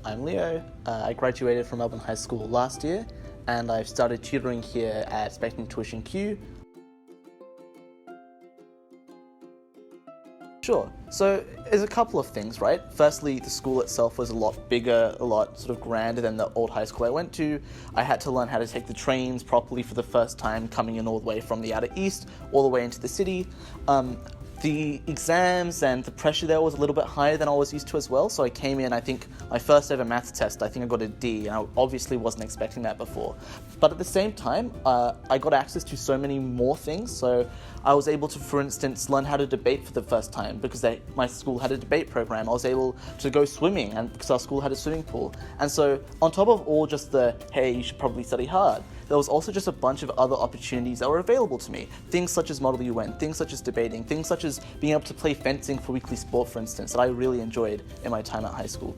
I'm Leo. I graduated from Melbourne High School last year, and I've started tutoring here at Spectrum Tuition Q. Sure. So there's a couple of things, right? Firstly, the school itself was a lot bigger, a lot sort of grander than the old high school I went to. I had to learn how to take the trains properly for the first time, coming in all the way from the outer east, all the way into the city. The exams and the pressure there was a little bit higher than I was used to as well. So I came in, I think my first ever maths test, I think I got a D, and I obviously wasn't expecting that before. But at the same time, I got access to so many more things. So I was able to, for instance, learn how to debate for the first time because my school had a debate program. I was able to go swimming and because our school had a swimming pool. And so on top of all just the, hey, you should probably study hard, there was also just a bunch of other opportunities that were available to me. Things such as Model UN, things such as debating, things such as being able to play fencing for weekly sport, for instance, that I really enjoyed in my time at high school.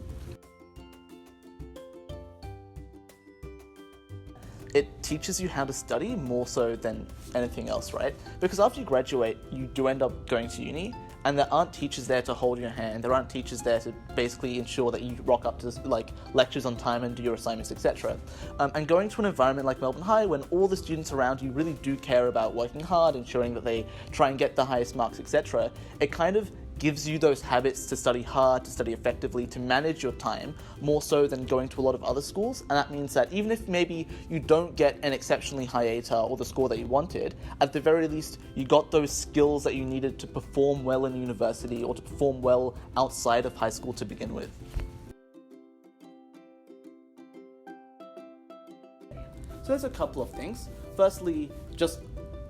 It teaches you how to study more so than anything else, right? Because after you graduate, you do end up going to uni, and there aren't teachers there to hold your hand. There aren't teachers there to basically ensure that you rock up to lectures on time and do your assignments, etc. And going to an environment like Melbourne High, when all the students around you really do care about working hard, ensuring that they try and get the highest marks, etc., it kind of gives you those habits to study hard, to study effectively, to manage your time, more so than going to a lot of other schools. And that means that even if maybe you don't get an exceptionally high ATAR or the score that you wanted, at the very least, you got those skills that you needed to perform well in university or to perform well outside of high school to begin with. So there's a couple of things. Firstly, just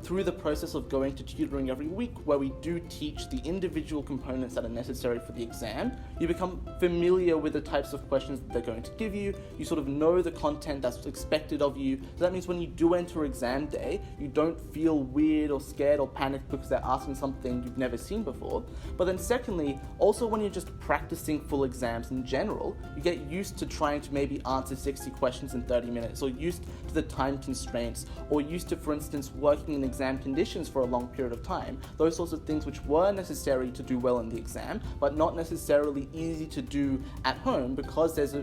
through the process of going to tutoring every week, where we do teach the individual components that are necessary for the exam, you become familiar with the types of questions that they're going to give you. You sort of know the content that's expected of you. So that means when you do enter exam day, you don't feel weird or scared or panicked because they're asking something you've never seen before. But then secondly, also when you're just practicing full exams in general, you get used to trying to maybe answer 60 questions in 30 minutes, or used to the time constraints, or used to, for instance, working in exam conditions for a long period of time. Those sorts of things which were necessary to do well in the exam, but not necessarily easy to do at home because there's a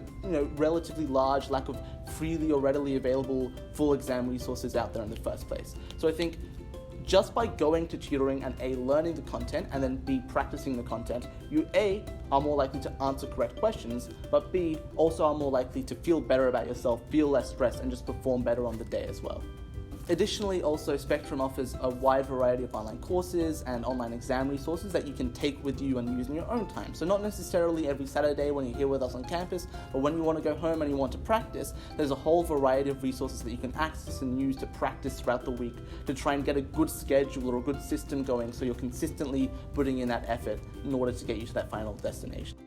relatively large lack of freely or readily available full exam resources out there in the first place. So I think just by going to tutoring and A, learning the content, and then B, practicing the content, you A, are more likely to answer correct questions, but B, also are more likely to feel better about yourself, feel less stressed, and just perform better on the day as well. Additionally, also Spectrum offers a wide variety of online courses and online exam resources that you can take with you and use in your own time. So not necessarily every Saturday when you're here with us on campus, but when you want to go home and you want to practice, there's a whole variety of resources that you can access and use to practice throughout the week to try and get a good schedule or a good system going so you're consistently putting in that effort in order to get you to that final destination.